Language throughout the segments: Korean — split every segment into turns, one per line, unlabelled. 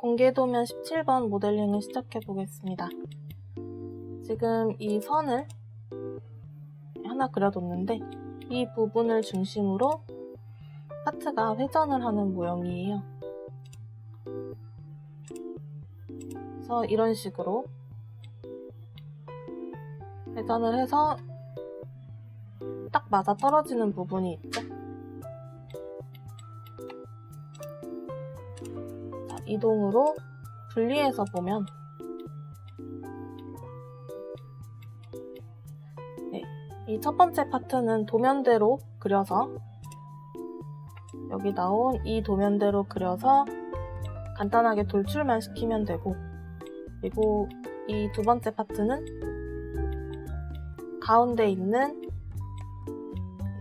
공개도면 17번 모델링을 시작해 보겠습니다. 지금 이 선을 하나 그려뒀는데 이 부분을 중심으로 하트가 회전을 하는 모형이에요. 그래서 이런 식으로 회전을 해서 딱 맞아 떨어지는 부분이 있죠. 자, 이동으로 분리해서 보면 이 첫 번째 파트는 도면대로 그려서 여기 나온 이 도면대로 그려서 간단하게 돌출만 시키면 되고, 그리고 이 두 번째 파트는 가운데 있는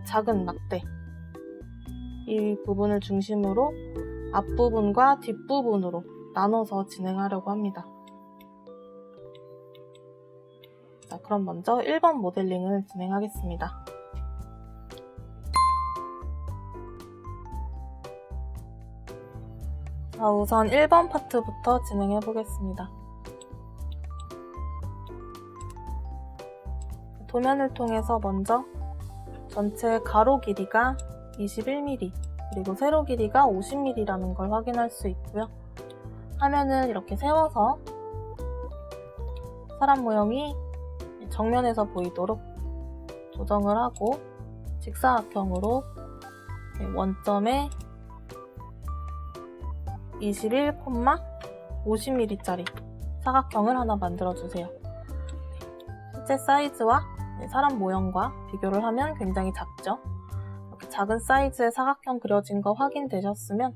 작은 막대 이 부분을 중심으로 앞부분과 뒷부분으로 나눠서 진행하려고 합니다. 자, 그럼 먼저 1번 모델링을 진행하겠습니다. 자, 우선 1번 파트부터 진행해 보겠습니다. 도면을 통해서 먼저 전체 가로 길이가 21mm 그리고 세로 길이가 50mm라는 걸 확인할 수 있고요. 화면을 이렇게 세워서 사람 모형이 정면에서 보이도록 조정을 하고 직사각형으로 원점에 21,50mm짜리 사각형을 하나 만들어주세요. 실제 사이즈와 사람 모형과 비교를 하면 굉장히 작죠? 이렇게 작은 사이즈의 사각형 그려진 거 확인되셨으면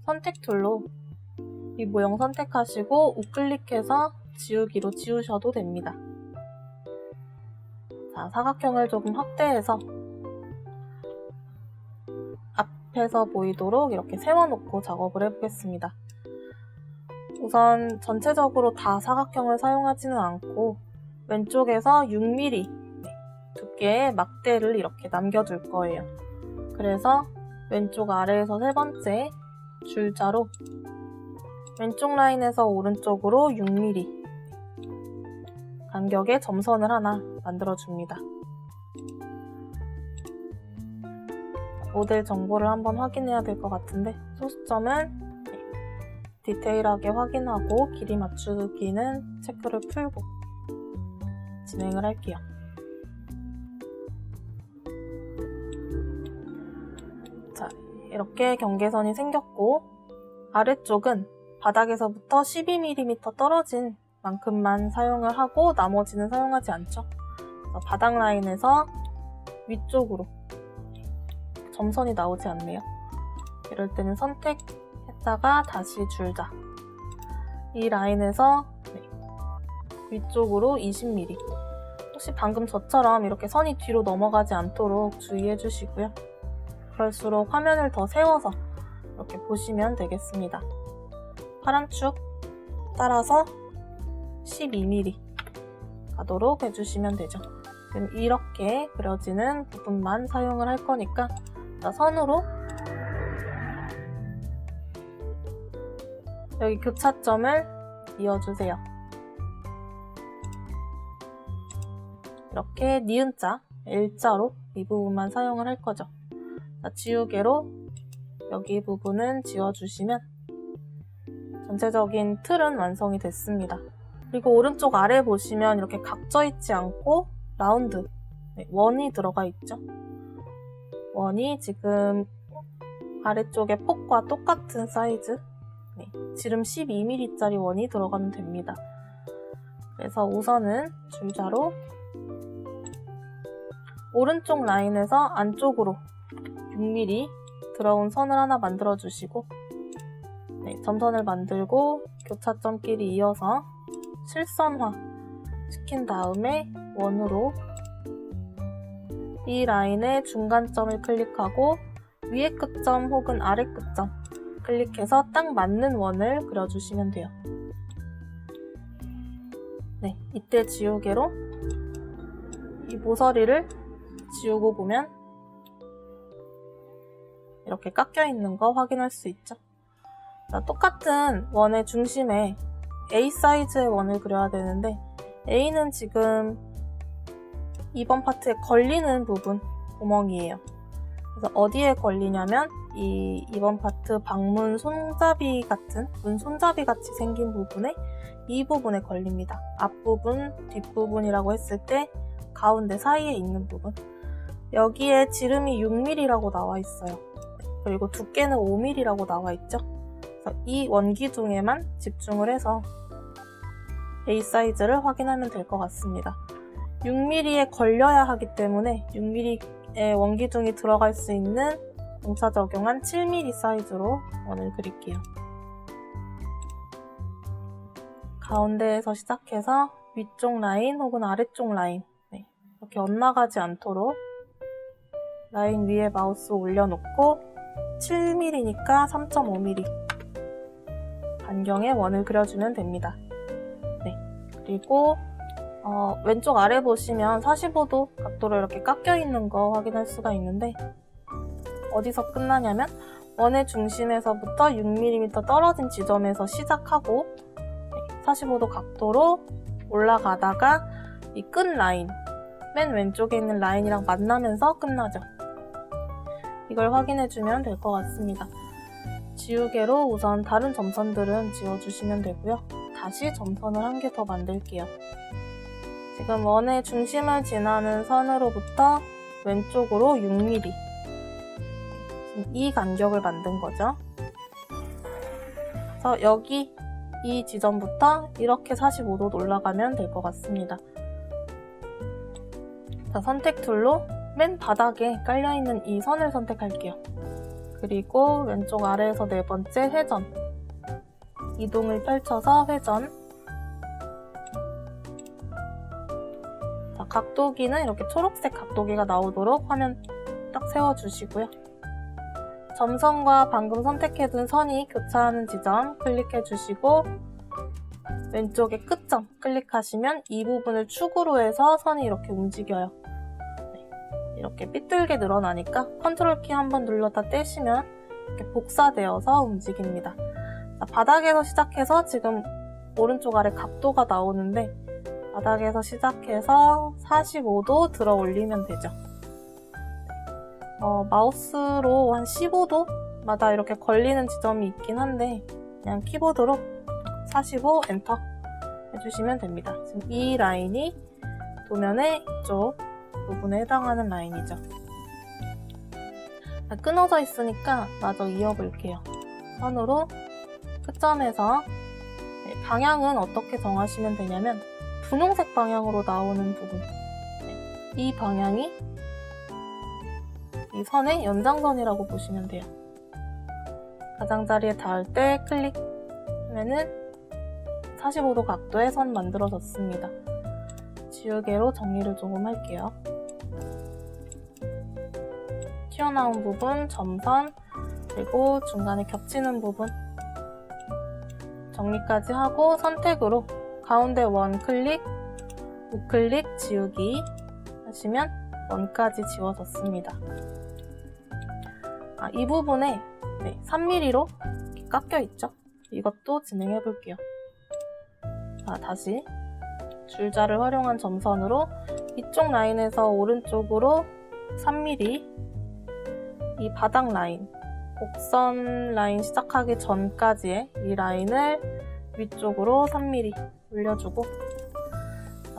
선택 툴로 이 모형 선택하시고 우클릭해서 지우기로 지우셔도 됩니다. 자, 사각형을 조금 확대해서 앞에서 보이도록 이렇게 세워놓고 작업을 해보겠습니다. 우선 전체적으로 다 사각형을 사용하지는 않고 왼쪽에서 6mm 두께의 막대를 이렇게 남겨둘 거예요. 그래서 왼쪽 아래에서 세 번째 줄자로 왼쪽 라인에서 오른쪽으로 6mm 간격의 점선을 하나 만들어줍니다. 모델 정보를 한번 확인해야 될 것 같은데 소수점은 디테일하게 확인하고 길이 맞추기는 체크를 풀고 진행을 할게요. 자, 이렇게 경계선이 생겼고 아래쪽은 바닥에서부터 12mm 떨어진 만큼만 사용을 하고 나머지는 사용하지 않죠. 바닥 라인에서 위쪽으로 점선이 나오지 않네요. 이럴 때는 선택했다가 다시 줄자. 이 라인에서 위쪽으로 20mm. 혹시 방금 저처럼 이렇게 선이 뒤로 넘어가지 않도록 주의해 주시고요. 그럴수록 화면을 더 세워서 이렇게 보시면 되겠습니다. 파란 축 따라서 12mm 가도록 해주시면 되죠. 지금 이렇게 그려지는 부분만 사용을 할 거니까 선으로 여기 교차점을 이어주세요. 이렇게 니은자, L자로 이 부분만 사용을 할 거죠. 자, 지우개로 여기 부분은 지워주시면 전체적인 틀은 완성이 됐습니다. 그리고 오른쪽 아래 보시면 이렇게 각져 있지 않고 라운드, 원이 들어가 있죠. 원이 지금 아래쪽에 폭과 똑같은 사이즈, 지름 12mm짜리 원이 들어가면 됩니다. 그래서 우선은 줄자로 오른쪽 라인에서 안쪽으로 6mm 들어온 선을 하나 만들어 주시고 점선을 만들고 교차점끼리 이어서 실선화 시킨 다음에 원으로 이 라인의 중간점을 클릭하고 위에 끝점 혹은 아래 끝점 클릭해서 딱 맞는 원을 그려주시면 돼요. 이때 지우개로 이 모서리를 지우고 보면 이렇게 깎여 있는 거 확인할 수 있죠. 자, 똑같은 원의 중심에 A 사이즈의 원을 그려야 되는데 A는 지금 2번 파트에 걸리는 부분, 구멍이에요. 그래서 어디에 걸리냐면 이 2번 파트 방문 손잡이 같은 문 손잡이 같이 생긴 부분에 이 부분에 걸립니다. 앞부분, 뒷부분이라고 했을 때 가운데 사이에 있는 부분. 여기에 지름이 6mm라고 나와 있어요. 그리고 두께는 5mm라고 나와 있죠. 그래서 이 원기둥에만 집중을 해서 A 사이즈를 확인하면 될 것 같습니다. 6mm에 걸려야 하기 때문에 6mm의 원기둥이 들어갈 수 있는 공차 적용한 7mm 사이즈로 원을 그릴게요. 가운데에서 시작해서 위쪽 라인 혹은 아래쪽 라인 이렇게 엇나가지 않도록 라인 위에 마우스 올려놓고 7mm니까 3.5mm 반경의 원을 그려주면 됩니다. 그리고 왼쪽 아래 보시면 45도 각도로 이렇게 깎여 있는 거 확인할 수가 있는데 어디서 끝나냐면 원의 중심에서부터 6mm 떨어진 지점에서 시작하고 45도 각도로 올라가다가 이 끝 라인, 맨 왼쪽에 있는 라인이랑 만나면서 끝나죠. 이걸 확인해주면 될 것 같습니다. 지우개로 우선 다른 점선들은 지워주시면 되고요. 다시 점선을 한 개 더 만들게요. 지금 원의 중심을 지나는 선으로부터 왼쪽으로 6mm 이 간격을 만든 거죠. 그래서 여기 이 지점부터 이렇게 45도 올라가면 될 것 같습니다. 자, 선택 툴로 맨 바닥에 깔려있는 이 선을 선택할게요. 그리고 왼쪽 아래에서 네 번째 회전, 이동을 펼쳐서 회전. 자, 각도기는 이렇게 초록색 각도기가 나오도록 화면 딱 세워주시고요. 점선과 방금 선택해둔 선이 교차하는 지점 클릭해주시고 왼쪽에 끝점 클릭하시면 이 부분을 축으로 해서 선이 이렇게 움직여요. 이렇게 삐뚤게 늘어나니까 컨트롤 키 한번 눌렀다 떼시면 이렇게 복사되어서 움직입니다. 자, 바닥에서 시작해서 지금 오른쪽 아래 각도가 나오는데 바닥에서 시작해서 45도 들어 올리면 되죠. 마우스로 한 15도마다 이렇게 걸리는 지점이 있긴 한데 그냥 키보드로 45 엔터 해주시면 됩니다. 지금 이 라인이 도면의 이쪽 부분에 해당하는 라인이죠. 끊어져 있으니까 마저 이어볼게요. 선으로 끝점에서 방향은 어떻게 정하시면 되냐면 분홍색 방향으로 나오는 부분, 이 방향이 이 선의 연장선이라고 보시면 돼요. 가장자리에 닿을 때 클릭하면은 45도 각도의 선 만들어졌습니다. 지우개로 정리를 조금 할게요. 튀어나온 부분, 점선, 그리고 중간에 겹치는 부분 정리까지 하고 선택으로 가운데 원 클릭, 우클릭, 지우기 하시면 원까지 지워졌습니다. 이 부분에 3mm로 이렇게 깎여있죠? 이것도 진행해 볼게요. 다시 줄자를 활용한 점선으로 이쪽 라인에서 오른쪽으로 3mm 이 바닥 라인, 곡선 라인 시작하기 전까지의 이 라인을 위쪽으로 3mm 올려주고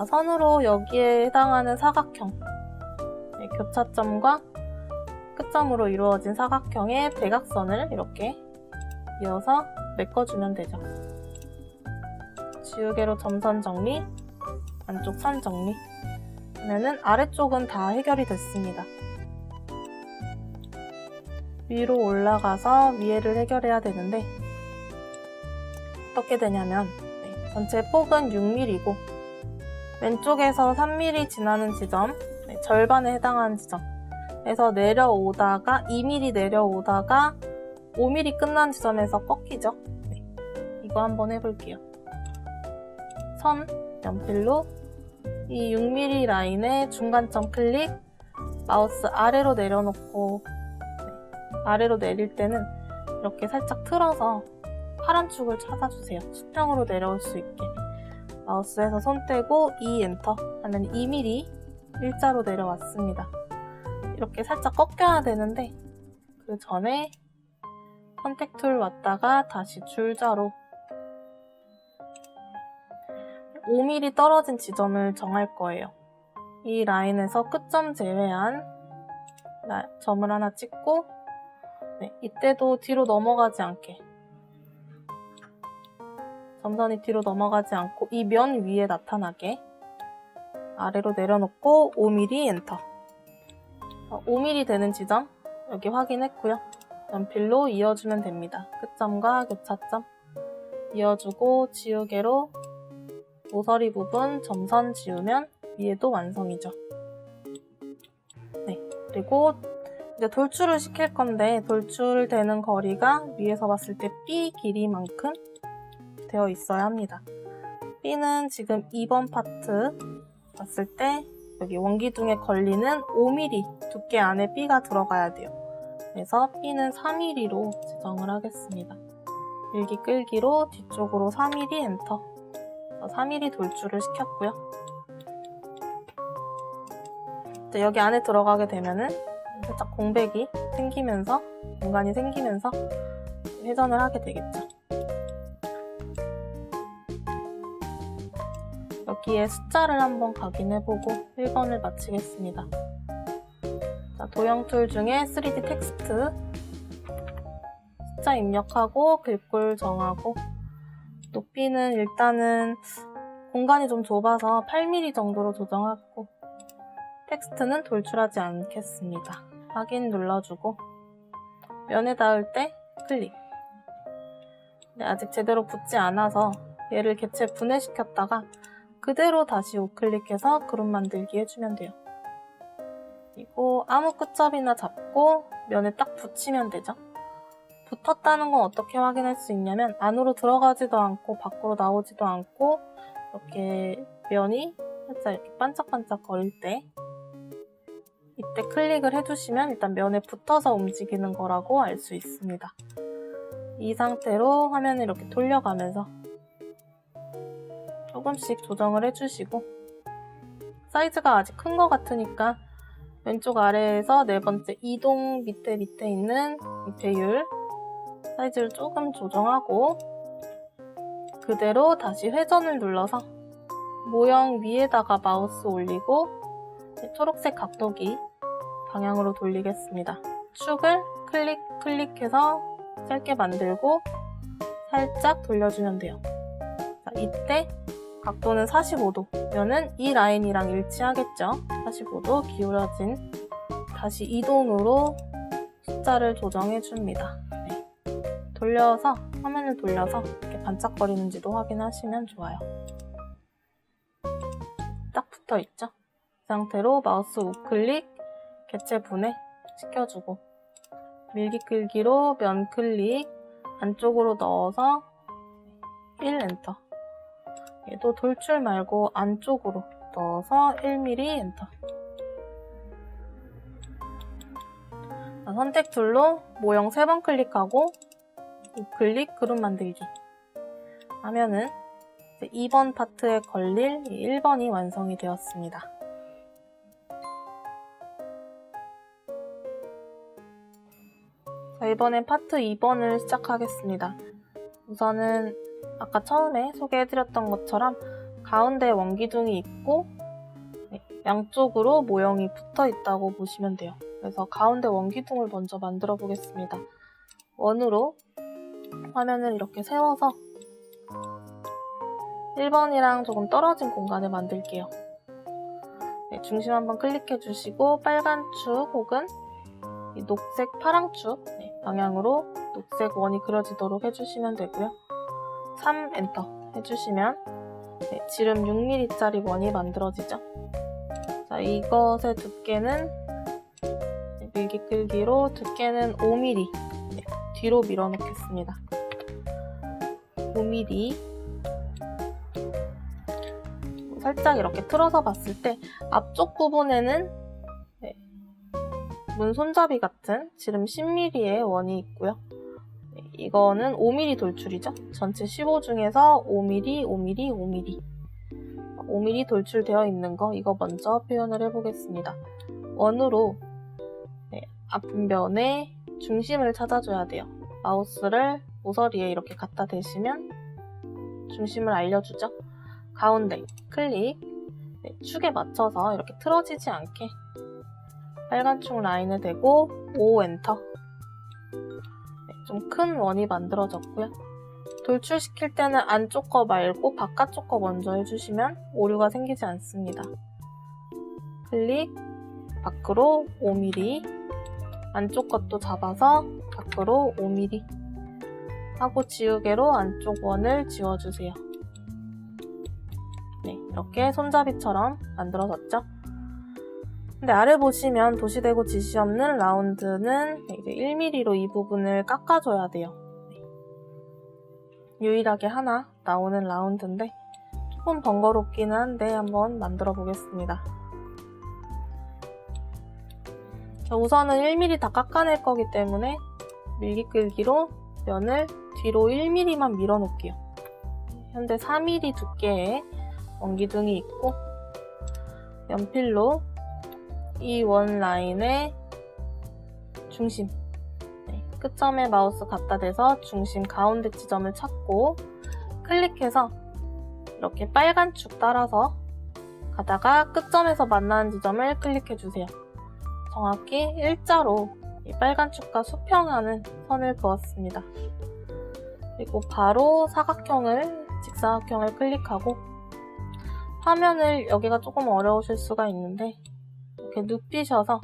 선으로 여기에 해당하는 사각형 교차점과 끝점으로 이루어진 사각형의 대각선을 이렇게 이어서 메꿔주면 되죠. 지우개로 점선 정리, 안쪽 선 정리 그러면은 아래쪽은 다 해결이 됐습니다. 위로 올라가서 위에를 해결해야 되는데 어떻게 되냐면 전체 폭은 6mm이고 왼쪽에서 3mm 지나는 지점, 절반에 해당하는 지점에서 내려오다가 2mm 내려오다가 5mm 끝난 지점에서 꺾이죠. 이거 한번 해볼게요. 선, 연필로 이 6mm 라인의 중간점 클릭, 마우스 아래로 내려놓고 아래로 내릴 때는 이렇게 살짝 틀어서 파란 축을 찾아주세요. 수평으로 내려올 수 있게. 마우스에서 손 떼고 2 엔터 하면 2mm 일자로 내려왔습니다. 이렇게 살짝 꺾여야 되는데 그 전에 선택 툴 왔다가 다시 줄자로 5mm 떨어진 지점을 정할 거예요. 이 라인에서 끝점 제외한 점을 하나 찍고 이때도 뒤로 넘어가지 않게 점선이 뒤로 넘어가지 않고 이 면 위에 나타나게 아래로 내려놓고 5mm 엔터 5mm 되는 지점 여기 확인했고요. 연필로 이어주면 됩니다. 끝점과 교차점 이어주고 지우개로 모서리 부분 점선 지우면 위에도 완성이죠. 그리고 이제 돌출을 시킬 건데 돌출되는 거리가 위에서 봤을 때 B 길이만큼 되어 있어야 합니다. B는 지금 2번 파트 봤을 때 여기 원기둥에 걸리는 5mm 두께 안에 B가 들어가야 돼요. 그래서 B는 4mm로 지정을 하겠습니다. 밀기 끌기로 뒤쪽으로 4mm 엔터 4mm 돌출을 시켰고요. 여기 안에 들어가게 되면은 살짝 공간이 생기면서 회전을 하게 되겠죠. 여기에 숫자를 한번 확인해보고 1번을 마치겠습니다. 자, 도형 툴 중에 3D 텍스트 숫자 입력하고 글꼴 정하고 높이는 일단은 공간이 좀 좁아서 8mm 정도로 조정하고 텍스트는 돌출하지 않겠습니다. 확인 눌러주고 면에 닿을 때 클릭. 아직 제대로 붙지 않아서 얘를 개체 분해시켰다가 그대로 다시 우클릭해서 그룹 만들기 해주면 돼요. 그리고 아무 끝잡이나 잡고 면에 딱 붙이면 되죠. 붙었다는 건 어떻게 확인할 수 있냐면 안으로 들어가지도 않고 밖으로 나오지도 않고 이렇게 면이 살짝 이렇게 반짝반짝 거릴 때 이때 클릭을 해주시면 일단 면에 붙어서 움직이는 거라고 알 수 있습니다. 이 상태로 화면을 이렇게 돌려가면서 조금씩 조정을 해주시고 사이즈가 아직 큰 것 같으니까 왼쪽 아래에서 네 번째 이동 밑에 있는 이 배율 사이즈를 조금 조정하고 그대로 다시 회전을 눌러서 모형 위에다가 마우스 올리고 초록색 각도기 방향으로 돌리겠습니다. 축을 클릭해서 짧게 만들고 살짝 돌려주면 돼요. 자, 이때 각도는 45도 면은 이 라인이랑 일치하겠죠. 45도 기울어진 다시 이동으로 숫자를 조정해줍니다. 돌려서 화면을 돌려서 이렇게 반짝거리는지도 확인하시면 좋아요. 딱 붙어있죠? 이 상태로 마우스 우클릭, 개체 분해 시켜주고 밀기 끌기로 면 클릭, 안쪽으로 넣어서 1 엔터. 얘도 돌출 말고 안쪽으로 넣어서 1mm 엔터. 선택 툴로 모형 3번 클릭하고 우클릭 그룹 만들기 하면은 2번 파트에 걸릴 1번이 완성이 되었습니다. 자, 이번엔 파트 2번을 시작하겠습니다. 우선은 아까 처음에 소개해드렸던 것처럼 가운데 원기둥이 있고 양쪽으로 모형이 붙어 있다고 보시면 돼요. 그래서 가운데 원기둥을 먼저 만들어 보겠습니다. 원으로 화면을 이렇게 세워서 1번이랑 조금 떨어진 공간을 만들게요. 중심 한번 클릭해 주시고 빨간 축 혹은 이 녹색 파랑축 방향으로 녹색 원이 그려지도록 해주시면 되고요. 3 엔터 해주시면 지름 6mm짜리 원이 만들어지죠. 자, 이것의 두께는 밀기 끌기로 두께는 5mm 뒤로 밀어놓겠습니다. 5mm 살짝 이렇게 틀어서 봤을 때 앞쪽 부분에는 문 손잡이 같은 지름 10mm의 원이 있고요. 이거는 5mm 돌출이죠. 전체 15 중에서 5mm, 5mm, 5mm. 5mm 돌출되어 있는 거 이거 먼저 표현을 해보겠습니다. 원으로 앞면에 중심을 찾아줘야 돼요. 마우스를 모서리에 이렇게 갖다 대시면 중심을 알려주죠. 가운데 클릭, 축에 맞춰서 이렇게 틀어지지 않게 빨간 축 라인을 대고 5 엔터. 좀 큰 원이 만들어졌고요. 돌출시킬 때는 안쪽 거 말고 바깥쪽 거 먼저 해주시면 오류가 생기지 않습니다. 클릭, 밖으로 5mm, 안쪽 것도 잡아서 밖으로 5mm 하고 지우개로 안쪽 원을 지워주세요. 네, 이렇게 손잡이처럼 만들어졌죠? 근데 아래 보시면 도시되고 지시 없는 라운드는 이제 1mm로 이 부분을 깎아줘야 돼요. 유일하게 하나 나오는 라운드인데 조금 번거롭기는 한데 한번 만들어 보겠습니다. 우선은 1mm 다 깎아낼 거기 때문에 밀기 끌기로 면을 뒤로 1mm만 밀어 놓을게요. 현재 4mm 두께의 원기둥이 있고 연필로 이 원 라인의 중심, 끝점에 마우스 갖다 대서 중심 가운데 지점을 찾고 클릭해서 이렇게 빨간 축 따라서 가다가 끝점에서 만나는 지점을 클릭해주세요. 정확히 일자로 이 빨간 축과 수평하는 선을 그었습니다. 그리고 바로 직사각형을 클릭하고 화면을 여기가 조금 어려우실 수가 있는데 이렇게 눕히셔서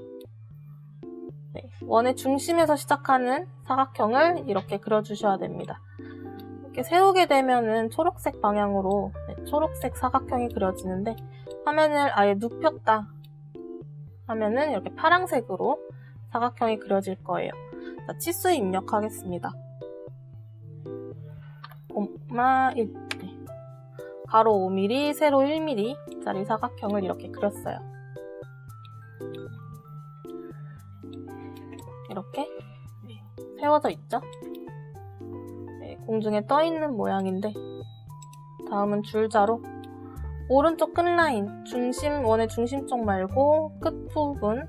원의 중심에서 시작하는 사각형을 이렇게 그려주셔야 됩니다. 이렇게 세우게 되면은 초록색 방향으로 초록색 사각형이 그려지는데 화면을 아예 눕혔다 하면은 이렇게 파란색으로 사각형이 그려질 거예요. 자, 치수 입력하겠습니다. 0,1 가로 5mm, 세로 1mm 짜리 사각형을 이렇게 그렸어요. 이렇게 세워져 있죠? 공중에 떠 있는 모양인데 다음은 줄자로 오른쪽 끝라인, 원의 중심 쪽 말고 끝부분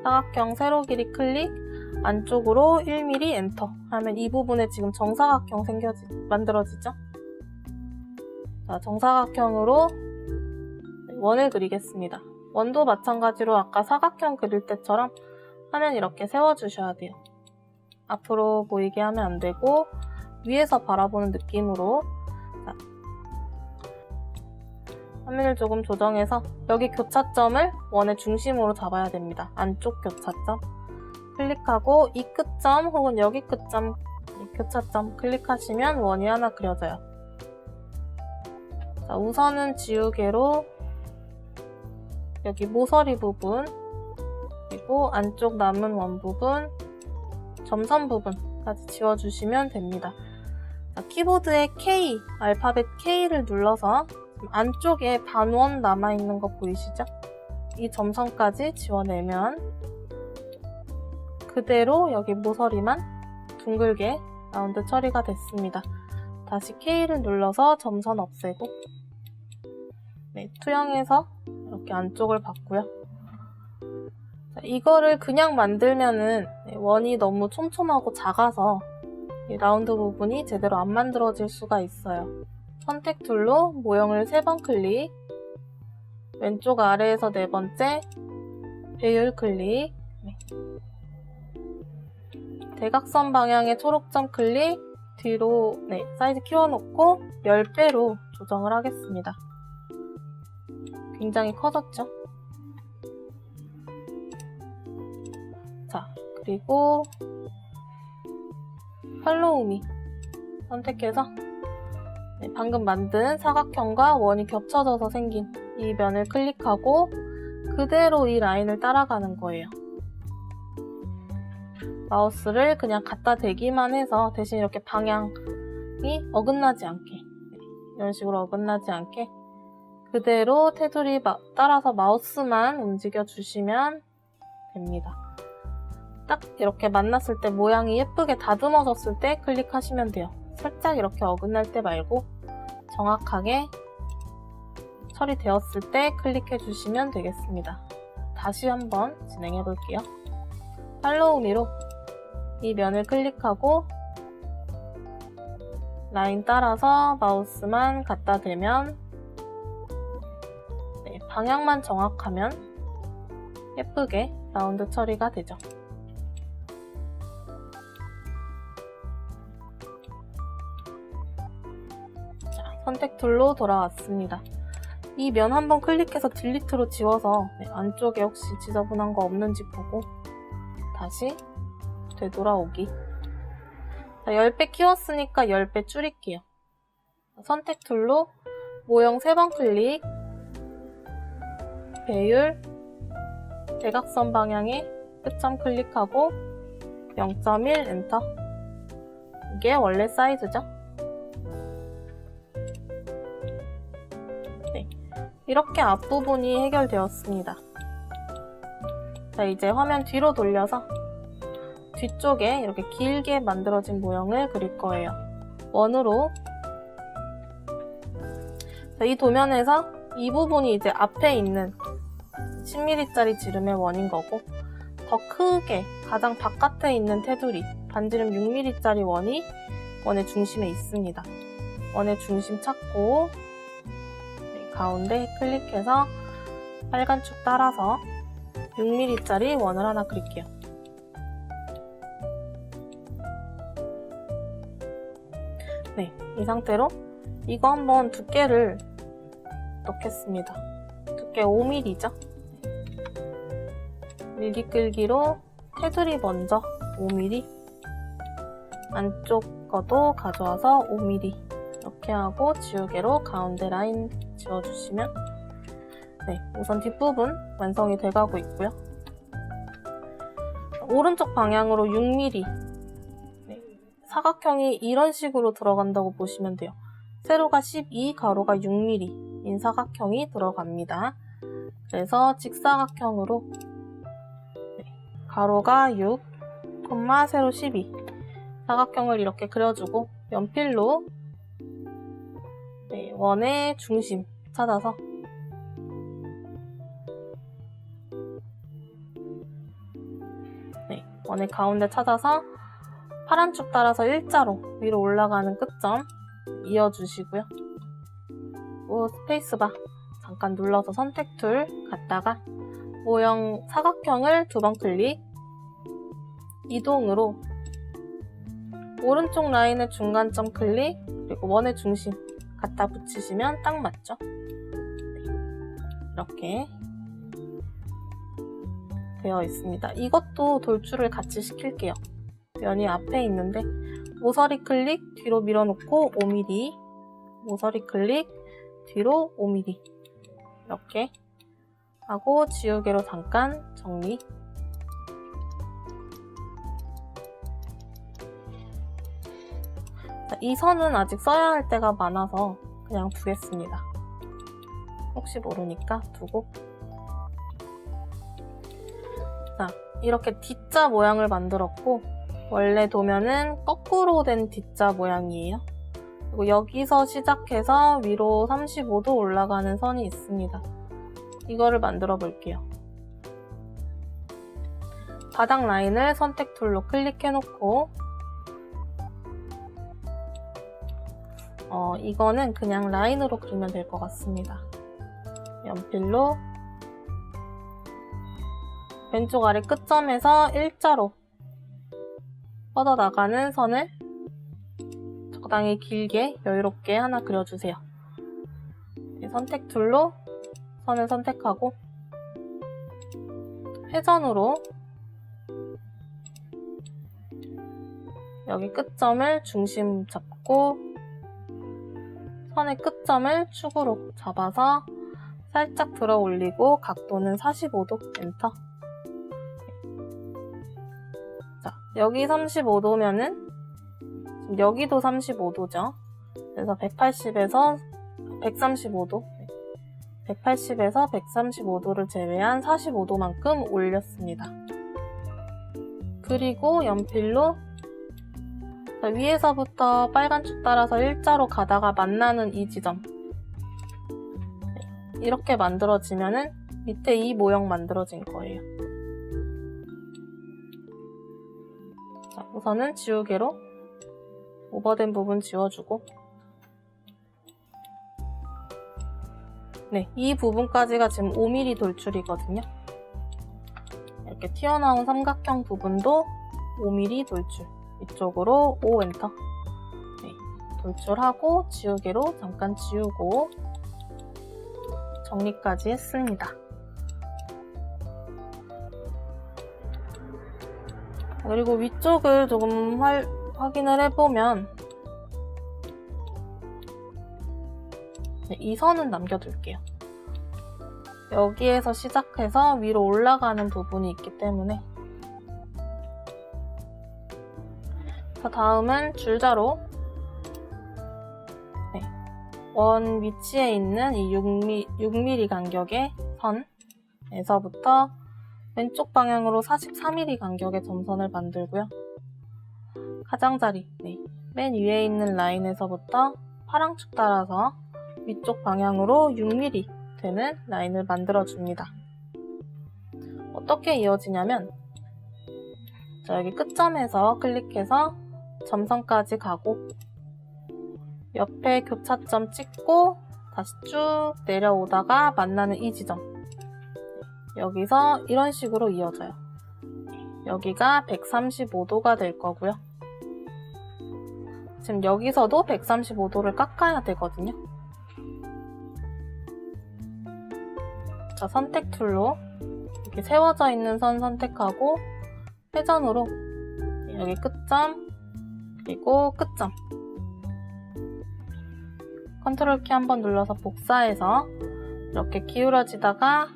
사각형 세로 길이 클릭, 안쪽으로 1mm 엔터 하면 이 부분에 지금 정사각형 만들어지죠? 자, 정사각형으로 원을 그리겠습니다. 원도 마찬가지로 아까 사각형 그릴 때처럼 화면 이렇게 세워주셔야 돼요. 앞으로 보이게 하면 안 되고 위에서 바라보는 느낌으로 자, 화면을 조금 조정해서 여기 교차점을 원의 중심으로 잡아야 됩니다. 안쪽 교차점 클릭하고 이 끝점 혹은 여기 끝점 교차점 클릭하시면 원이 하나 그려져요. 자, 우선은 지우개로 여기 모서리 부분 그리고 안쪽 남은 원 부분, 점선 부분까지 지워주시면 됩니다. 자, 키보드에 K, 알파벳 K를 눌러서 안쪽에 반원 남아있는 거 보이시죠? 이 점선까지 지워내면 그대로 여기 모서리만 둥글게 라운드 처리가 됐습니다. 다시 K를 눌러서 점선 없애고 투영해서 이렇게 안쪽을 봤고요. 자, 이거를 그냥 만들면은 원이 너무 촘촘하고 작아서 이 라운드 부분이 제대로 안 만들어질 수가 있어요. 선택 툴로 모형을 3번 클릭, 왼쪽 아래에서 4번째 배율 클릭, 대각선 방향의 초록점 클릭, 뒤로 사이즈 키워놓고 10배로 조정을 하겠습니다. 굉장히 커졌죠? 자, 그리고 팔로우 미 선택해서 방금 만든 사각형과 원이 겹쳐져서 생긴 이 면을 클릭하고 그대로 이 라인을 따라가는 거예요. 마우스를 그냥 갖다 대기만 해서 대신 이렇게 방향이 어긋나지 않게 이런 식으로 어긋나지 않게 그대로 테두리 따라서 마우스만 움직여 주시면 됩니다. 딱 이렇게 만났을 때 모양이 예쁘게 다듬어졌을 때 클릭하시면 돼요. 살짝 이렇게 어긋날 때 말고 정확하게 처리되었을 때 클릭해 주시면 되겠습니다. 다시 한번 진행해 볼게요. 팔로우 미로 이 면을 클릭하고 라인 따라서 마우스만 갖다 대면 방향만 정확하면 예쁘게 라운드 처리가 되죠. 자, 선택 툴로 돌아왔습니다. 이 면 한번 클릭해서 딜리트로 지워서 안쪽에 혹시 지저분한 거 없는지 보고 다시 되돌아오기. 자, 10배 키웠으니까 10배 줄일게요. 선택 툴로 모형 3번 클릭, 배율, 대각선 방향에 끝점 클릭하고 0.1 엔터. 이게 원래 사이즈죠. 네, 이렇게 앞부분이 해결되었습니다. 자, 이제 화면 뒤로 돌려서 뒤쪽에 이렇게 길게 만들어진 모형을 그릴 거예요. 원으로. 자, 이 도면에서 이 부분이 이제 앞에 있는 10mm짜리 지름의 원인 거고, 더 크게 가장 바깥에 있는 테두리 반지름 6mm짜리 원이 원의 중심에 있습니다. 원의 중심 찾고 가운데 클릭해서 빨간 축 따라서 6mm짜리 원을 하나 그릴게요. 네, 이 상태로 이거 한번 두께를 넣겠습니다. 두께 5mm죠? 밀기 끌기로 테두리 먼저 5mm, 안쪽 거도 가져와서 5mm 이렇게 하고 지우개로 가운데 라인 지워주시면 네, 우선 뒷부분 완성이 돼가고 있고요. 오른쪽 방향으로 6mm, 네, 사각형이 이런 식으로 들어간다고 보시면 돼요. 세로가 12, 가로가 6mm인 사각형이 들어갑니다. 그래서 직사각형으로 가로가 6, 세로 12 사각형을 이렇게 그려주고 연필로 원의 중심 찾아서 원의 가운데 찾아서 파란 축 따라서 일자로 위로 올라가는 끝점 이어주시고요. 또 스페이스바 잠깐 눌러서 선택 툴 갔다가 모형 사각형을 2번 클릭, 이동으로 오른쪽 라인의 중간점 클릭, 그리고 원의 중심 갖다 붙이시면 딱 맞죠? 이렇게 되어 있습니다. 이것도 돌출을 같이 시킬게요. 면이 앞에 있는데 모서리 클릭, 뒤로 밀어놓고 5mm, 모서리 클릭, 뒤로 5mm 이렇게 하고 지우개로 잠깐 정리. 자, 이 선은 아직 써야 할 때가 많아서 그냥 두겠습니다. 혹시 모르니까 두고. 자, 이렇게 D자 모양을 만들었고 원래 도면은 거꾸로 된 D자 모양이에요. 그리고 여기서 시작해서 위로 35도 올라가는 선이 있습니다. 이거를 만들어 볼게요. 바닥 라인을 선택 툴로 클릭해 놓고 이거는 그냥 라인으로 그리면 될 것 같습니다. 연필로 왼쪽 아래 끝점에서 일자로 뻗어나가는 선을 적당히 길게 여유롭게 하나 그려주세요. 선택 툴로 선을 선택하고 회전으로 여기 끝점을 중심 잡고 선의 끝점을 축으로 잡아서 살짝 들어 올리고 각도는 45도 엔터. 자, 여기 35도면은 여기도 35도죠. 그래서 180에서 135도 180에서 135도를 제외한 45도만큼 올렸습니다. 그리고 연필로 위에서부터 빨간 축 따라서 일자로 가다가 만나는 이 지점, 이렇게 만들어지면은 밑에 이 모형 만들어진 거예요. 자, 우선은 지우개로 오버된 부분 지워주고, 네, 이 부분까지가 지금 5mm 돌출이거든요. 이렇게 튀어나온 삼각형 부분도 5mm 돌출. 이쪽으로 O 엔터. 네, 돌출하고 지우개로 잠깐 지우고 정리까지 했습니다. 그리고 위쪽을 조금 확인을 해보면, 네, 이 선은 남겨둘게요. 여기에서 시작해서 위로 올라가는 부분이 있기 때문에. 자, 다음은 줄자로, 네, 원 위치에 있는 이 6mm 간격의 선에서부터 왼쪽 방향으로 44mm 간격의 점선을 만들고요. 가장자리, 네, 맨 위에 있는 라인에서부터 파랑축 따라서 위쪽 방향으로 6mm 되는 라인을 만들어줍니다. 어떻게 이어지냐면, 자, 여기 끝점에서 클릭해서 점선까지 가고, 옆에 교차점 찍고 다시 쭉 내려오다가 만나는 이 지점, 여기서 이런 식으로 이어져요. 여기가 135도가 될 거고요. 지금 여기서도 135도를 깎아야 되거든요. 자, 선택 툴로 이렇게 세워져 있는 선 선택하고 회전으로 여기 끝점 그리고 끝점, 컨트롤 키 한번 눌러서 복사해서 이렇게 기울어지다가,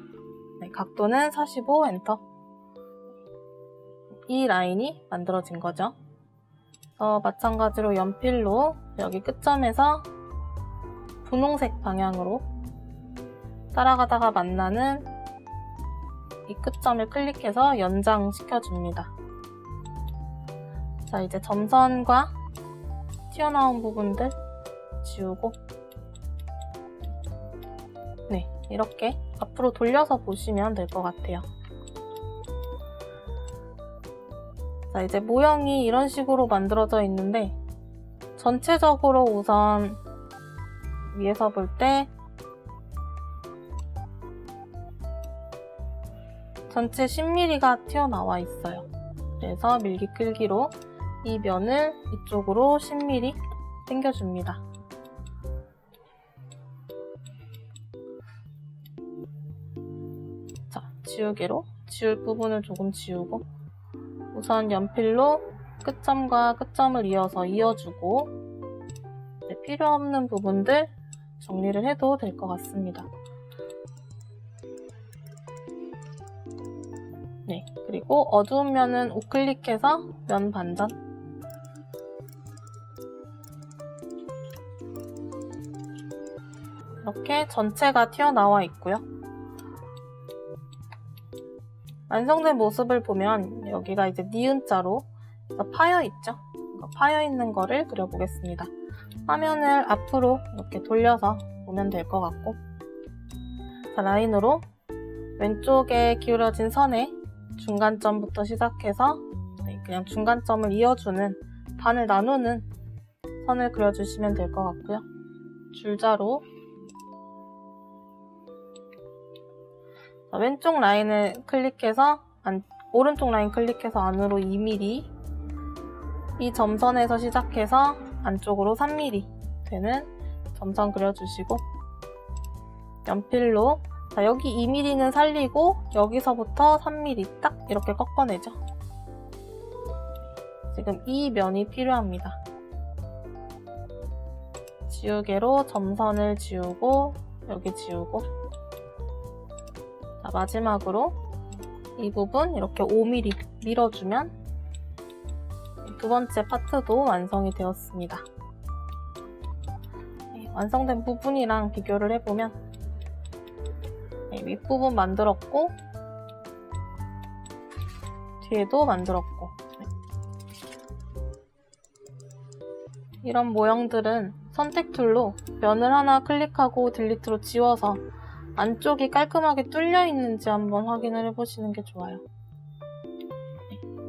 네, 각도는 45 엔터. 이 라인이 만들어진 거죠. 마찬가지로 연필로 여기 끝점에서 분홍색 방향으로 따라가다가 만나는 이 끝점을 클릭해서 연장시켜줍니다. 자, 이제 점선과 튀어나온 부분들 지우고, 네, 이렇게 앞으로 돌려서 보시면 될 것 같아요. 자, 이제 모형이 이런 식으로 만들어져 있는데, 전체적으로 우선 위에서 볼 때 전체 10mm가 튀어나와 있어요. 그래서 밀기 끌기로 이 면을 이쪽으로 10mm 당겨줍니다. 자, 지우개로 지울 부분을 조금 지우고, 우선 연필로 끝점과 끝점을 이어주고, 네, 필요 없는 부분들 정리를 해도 될 것 같습니다. 네, 그리고 어두운 면은 우클릭해서 면 반전, 이렇게 전체가 튀어나와 있고요. 완성된 모습을 보면 여기가 이제 니은자로 파여 있죠? 파여 있는 거를 그려보겠습니다. 화면을 앞으로 이렇게 돌려서 보면 될 것 같고, 자, 라인으로 왼쪽에 기울어진 선에 중간점부터 시작해서, 네, 그냥 중간점을 이어주는, 반을 나누는 선을 그려주시면 될 것 같고요. 줄자로 왼쪽 라인을 클릭해서 오른쪽 라인 클릭해서 안으로 2mm, 이 점선에서 시작해서 안쪽으로 3mm 되는 점선 그려주시고, 연필로, 자, 여기 2mm는 살리고 여기서부터 3mm 딱 이렇게 꺾어내죠. 지금 이 면이 필요합니다. 지우개로 점선을 지우고 여기 지우고, 자, 마지막으로 이 부분 이렇게 5mm 밀어주면 두 번째 파트도 완성이 되었습니다. 네, 완성된 부분이랑 비교를 해보면, 네, 윗부분 만들었고 뒤에도 만들었고, 이런 모형들은 선택 툴로 면을 하나 클릭하고 딜리트로 지워서 안쪽이 깔끔하게 뚫려 있는지 한번 확인을 해보시는 게 좋아요.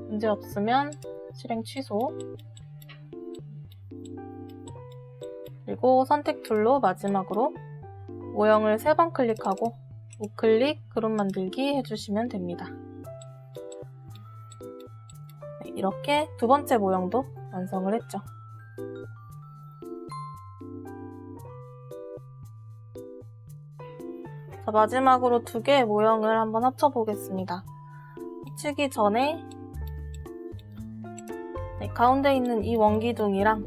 문제 없으면 실행 취소. 그리고 선택 툴로 마지막으로 모형을 3번 클릭하고 우클릭 그룹 만들기 해주시면 됩니다. 네, 이렇게 두 번째 모형도 완성을 했죠. 자, 마지막으로 2개의 모형을 한번 합쳐보겠습니다. 합치기 전에 네, 가운데 있는 이 원기둥이랑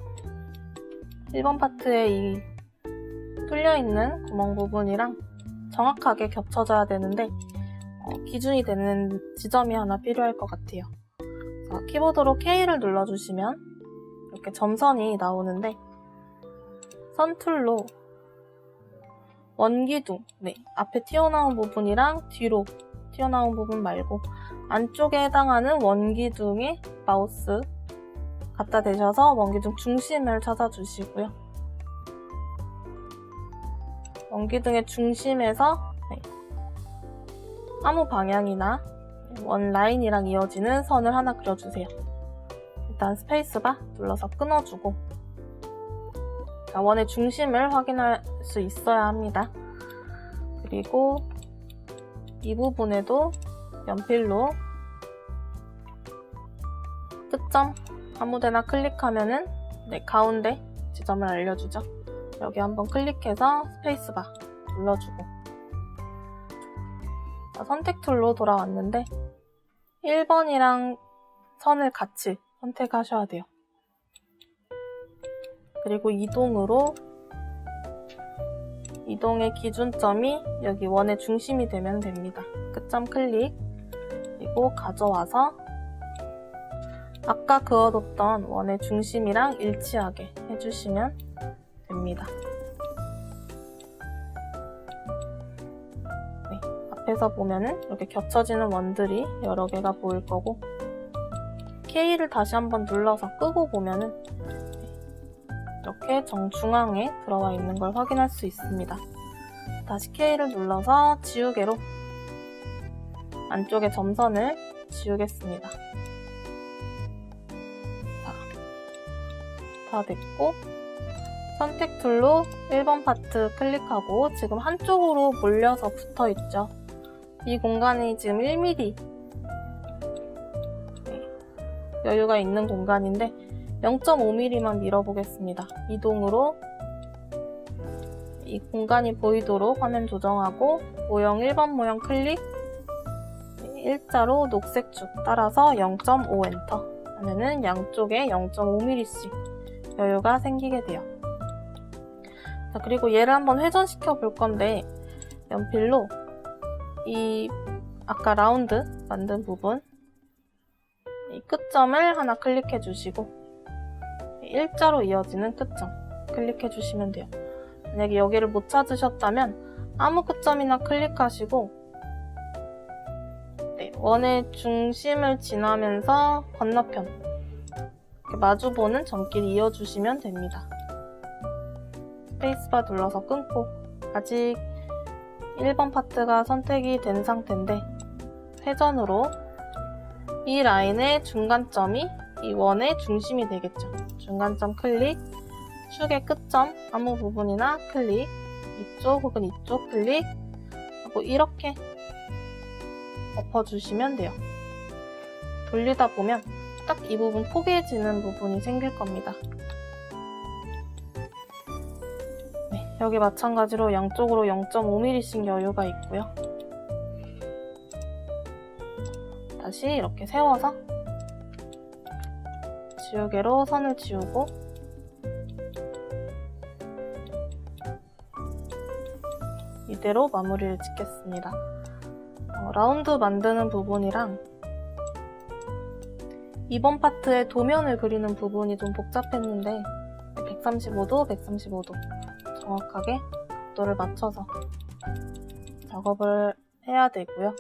1번 파트의 이 뚫려있는 구멍 부분이랑 정확하게 겹쳐져야 되는데 기준이 되는 지점이 하나 필요할 것 같아요. 자, 키보드로 K를 눌러주시면 이렇게 점선이 나오는데 선 툴로 원기둥, 네, 앞에 튀어나온 부분이랑 뒤로 튀어나온 부분 말고 안쪽에 해당하는 원기둥에 마우스 갖다 대셔서 원기둥 중심을 찾아주시고요. 원기둥의 중심에서 네, 아무 방향이나 원 라인이랑 이어지는 선을 하나 그려주세요. 일단 스페이스바 눌러서 끊어주고 자, 원의 중심을 확인할 수 있어야 합니다. 그리고 이 부분에도 연필로 끝점 아무데나 클릭하면은 네, 가운데 지점을 알려주죠. 여기 한번 클릭해서 스페이스바 눌러주고 자, 선택 툴로 돌아왔는데 1번이랑 선을 같이 선택하셔야 돼요. 그리고 이동의 기준점이 여기 원의 중심이 되면 됩니다. 끝점 클릭 그리고 가져와서 아까 그어뒀던 원의 중심이랑 일치하게 해주시면 됩니다. 네, 앞에서 보면은 이렇게 겹쳐지는 원들이 여러 개가 보일 거고 K를 다시 한번 눌러서 끄고 보면은 이렇게 정중앙에 들어와 있는 걸 확인할 수 있습니다. 다시 K를 눌러서 지우개로 안쪽에 점선을 지우겠습니다. 자, 다 됐고 선택 툴로 1번 파트 클릭하고 지금 한쪽으로 몰려서 붙어 있죠. 이 공간이 지금 1mm 여유가 있는 공간인데 0.5mm만 밀어보겠습니다. 이동으로 이 공간이 보이도록 화면 조정하고 모형 1번 모형 클릭 일자로 녹색 쭉 따라서 0.5 엔터 하면은 양쪽에 0.5mm씩 여유가 생기게 돼요. 자, 그리고 얘를 한번 회전시켜 볼 건데 연필로 이 아까 라운드 만든 부분 이 끝점을 하나 클릭해 주시고 일자로 이어지는 끝점 클릭해 주시면 돼요. 만약에 여기를 못 찾으셨다면 아무 끝점이나 클릭하시고 네, 원의 중심을 지나면서 건너편 이렇게 마주보는 점끼리 이어주시면 됩니다. 스페이스바 눌러서 끊고 아직 1번 파트가 선택이 된 상태인데 회전으로 이 라인의 중간점이 이 원의 중심이 되겠죠. 중간점 클릭, 축의 끝점 아무 부분이나 클릭, 이쪽 혹은 이쪽 클릭 하고 이렇게 엎어주시면 돼요. 돌리다 보면 딱 이 부분 포개지는 부분이 생길 겁니다. 네, 여기 마찬가지로 양쪽으로 0.5mm씩 여유가 있고요. 다시 이렇게 세워서 지우개로 선을 지우고 이대로 마무리를 짓겠습니다. 라운드 만드는 부분이랑 2번 파트의 도면을 그리는 부분이 좀 복잡했는데 135도, 135도 정확하게 각도를 맞춰서 작업을 해야 되고요.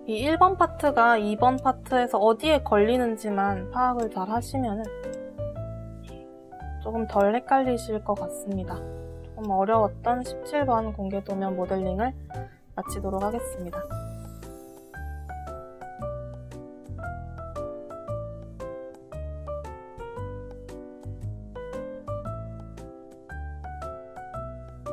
이 1번 파트가 2번 파트에서 어디에 걸리는지만 파악을 잘 하시면 조금 덜 헷갈리실 것 같습니다. 조금 어려웠던 17번 공개도면 모델링을 마치도록 하겠습니다.